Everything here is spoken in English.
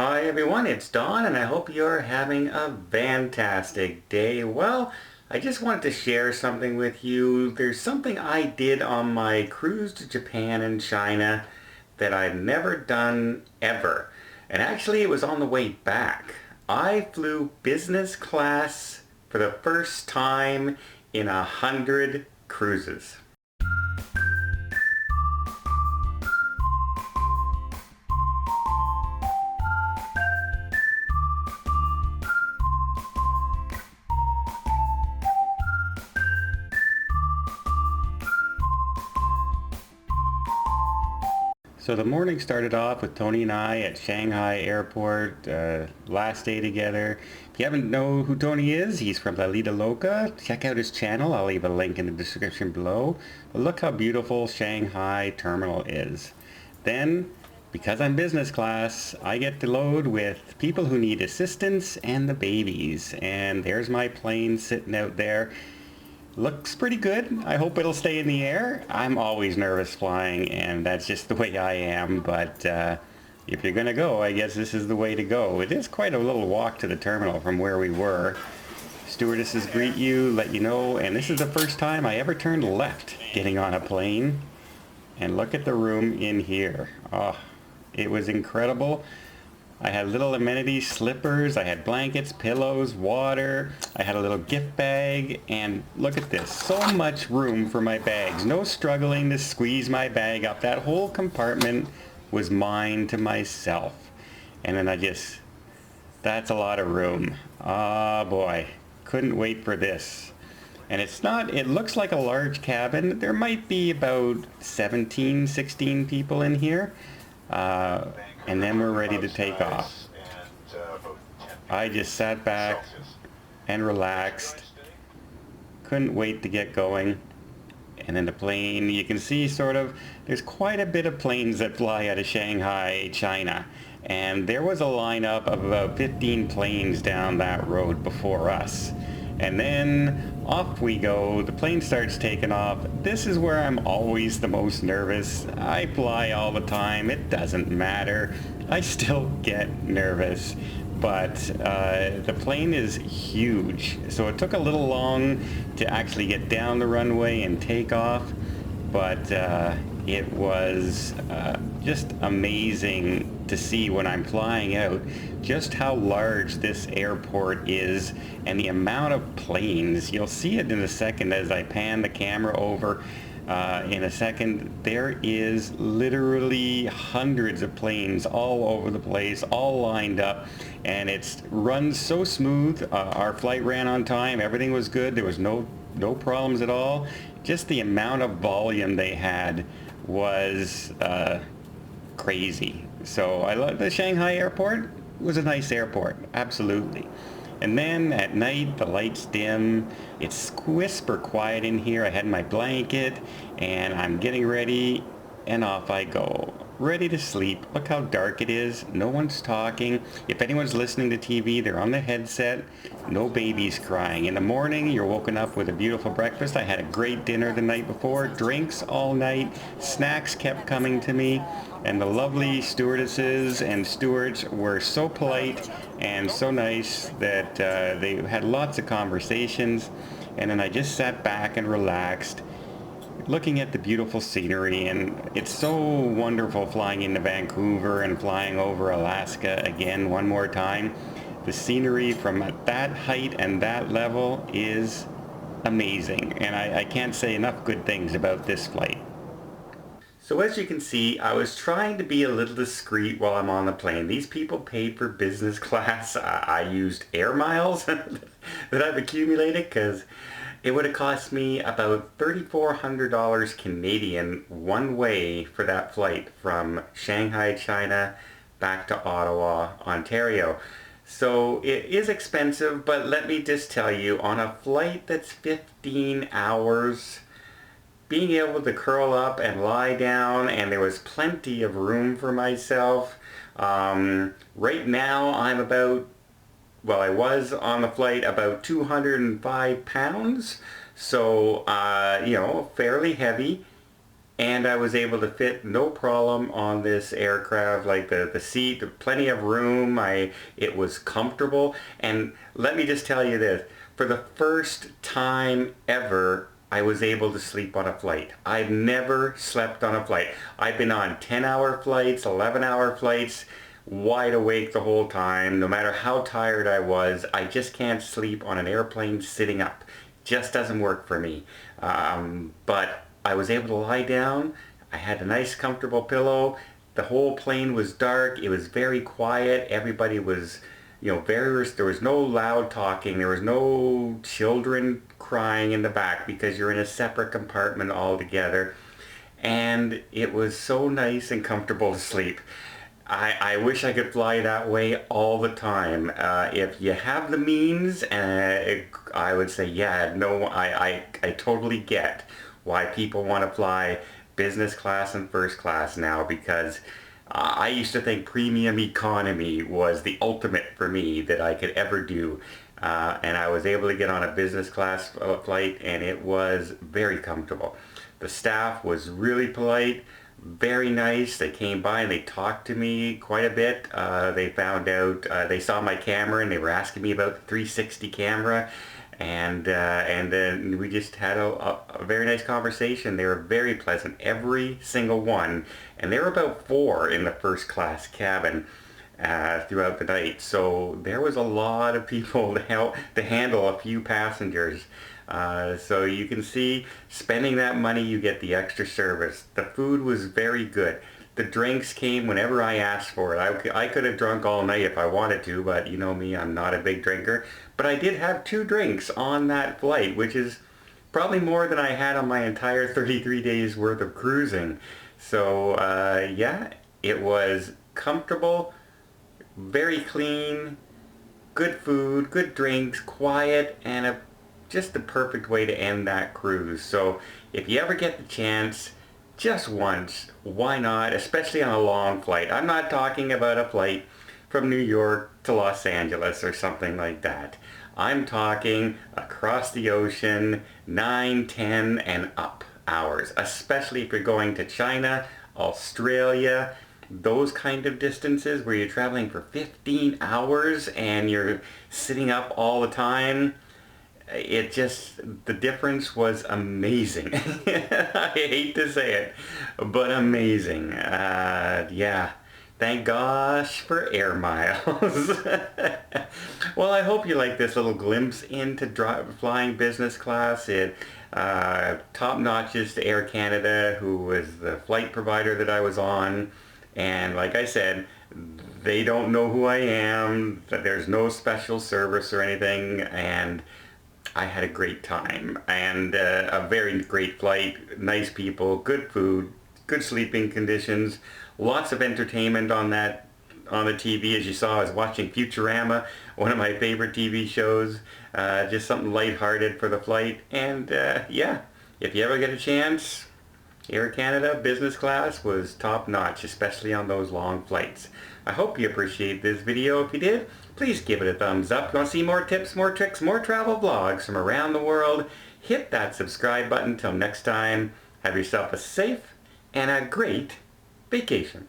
Hi everyone, it's Don and I hope you're having a fantastic day. Well, I just wanted to share something with you. There's something I did on my cruise to Japan and China that I've never done ever. And actually it was on the way back. I flew business class for the first time in 100 cruises. So the morning started off with Tony and I at Shanghai Airport, last day together. If you haven't know who Tony is, he's from the Lido. Check out his channel. I'll leave a link in the description below. But look how beautiful Shanghai Terminal is. Then, because I'm business class, I get to load with people who need assistance and the babies. And there's my plane sitting out there. Looks pretty good. I hope it'll stay in the air. I'm always nervous flying, and that's just the way I am, but if you're gonna go, I guess this is the way to go. It is quite a little walk to the terminal from where we were. Stewardesses greet you, let you know, and this is the first time I ever turned left getting on a plane. And look at the room in here. Oh, it was incredible. I had little amenities, slippers, I had blankets, pillows, water, I had a little gift bag, and look at this, so much room for my bags. No struggling to squeeze my bag up. That whole compartment was mine to myself. And then that's a lot of room. Ah, boy, couldn't wait for this. And it looks like a large cabin. There might be about 17, 16 people in here. And then we're ready to take off. I just sat back and relaxed. Couldn't wait to get going. And then the plane, you can see there's quite a bit of planes that fly out of Shanghai, China. And there was a lineup of about 15 planes down that road before us. And then off we go. The plane starts taking off. This is where I'm always the most nervous. I fly all the time. It doesn't matter. I still get nervous. But the plane is huge. So it took a little long to actually get down the runway and take off. But it was just amazing to see when I'm flying out just how large this airport is and the amount of planes. You'll see it in a second as I pan the camera over. In a second, there is literally hundreds of planes all over the place, all lined up, and it runs so smooth. Our flight ran on time, everything was good, there was no problems at all. Just the amount of volume they had was crazy. So I love the Shanghai Airport. It was a nice airport, absolutely. And then at night, the lights dim. It's whisper quiet in here. I had my blanket, and I'm getting ready, and off I go. Ready to sleep. Look how dark it is. No one's talking. If anyone's listening to TV, they're on the headset. No babies crying. In the morning, you're woken up with a beautiful breakfast. I had a great dinner the night before. Drinks all night. Snacks kept coming to me. And the lovely stewardesses and stewards were so polite and so nice that they had lots of conversations. And then I just sat back and relaxed, looking at the beautiful scenery. And it's so wonderful flying into Vancouver and flying over Alaska again one more time. The scenery from that height and that level is amazing. And I can't say enough good things about this flight. So as you can see, I was trying to be a little discreet while I'm on the plane. These people paid for business class. I used air miles that I've accumulated because it would have cost me about $3,400 Canadian one way for that flight from Shanghai, China back to Ottawa, Ontario. So it is expensive, but let me just tell you, on a flight that's 15 hours, being able to curl up and lie down, and there was plenty of room for myself. Right now I'm I was on the flight about 205 pounds, so fairly heavy. and I was able to fit no problem on this aircraft. Like the seat, plenty of room. It was comfortable. And let me just tell you this, for the first time ever, I was able to sleep on a flight. I've never slept on a flight. I've been on 10-hour flights, 11-hour flights, wide awake the whole time. No matter how tired I was, I just can't sleep on an airplane sitting up. Just doesn't work for me. But I was able to lie down. I had a nice comfortable pillow. The whole plane was dark. It was very quiet. Everybody was, there was no loud talking. There was no children crying in the back because you're in a separate compartment altogether. And it was so nice and comfortable to sleep. I wish I could fly that way all the time. If you have the means, I would say, yeah, no, I totally get why people want to fly business class and first class now, because I used to think premium economy was the ultimate for me that I could ever do. And I was able to get on a business class flight, and it was very comfortable. The staff was really polite, very nice. They came by and they talked to me quite a bit. They found out, they saw my camera and they were asking me about the 360 camera. And then we just had a very nice conversation. They were very pleasant, every single one. And there were about 4 in the first class cabin throughout the night. So there was a lot of people to handle a few passengers. So you can see, spending that money, you get the extra service. The food was very good. The drinks came whenever I asked for it. I could have drunk all night if I wanted to, but you know me, I'm not a big drinker. But I did have 2 drinks on that flight, which is probably more than I had on my entire 33 days worth of cruising. So yeah, it was comfortable, very clean, good food, good drinks, quiet, and just the perfect way to end that cruise. So if you ever get the chance, just once, why not? Especially on a long flight. I'm not talking about a flight from New York to Los Angeles or something like that. I'm talking across the ocean, 9, 10, and up hours, especially if you're going to China, Australia, those kind of distances where you're traveling for 15 hours and you're sitting up all the time. The difference was amazing. I hate to say it, but amazing. Yeah, thank gosh for air miles. Well, I hope you like this little glimpse into flying business class. Top notches to Air Canada, who was the flight provider that I was on. And like I said, they don't know who I am. There's no special service or anything. And I had a great time, and a very great flight, nice people, good food, good sleeping conditions, lots of entertainment on the TV. As you saw, I was watching Futurama, one of my favorite TV shows, just something lighthearted for the flight. And yeah, if you ever get a chance, Air Canada business class was top notch, especially on those long flights. I hope you appreciate this video. If you did, please give it a thumbs up. If you want to see more tips, more tricks, more travel vlogs from around the world, hit that subscribe button. Till next time, have yourself a safe and a great vacation.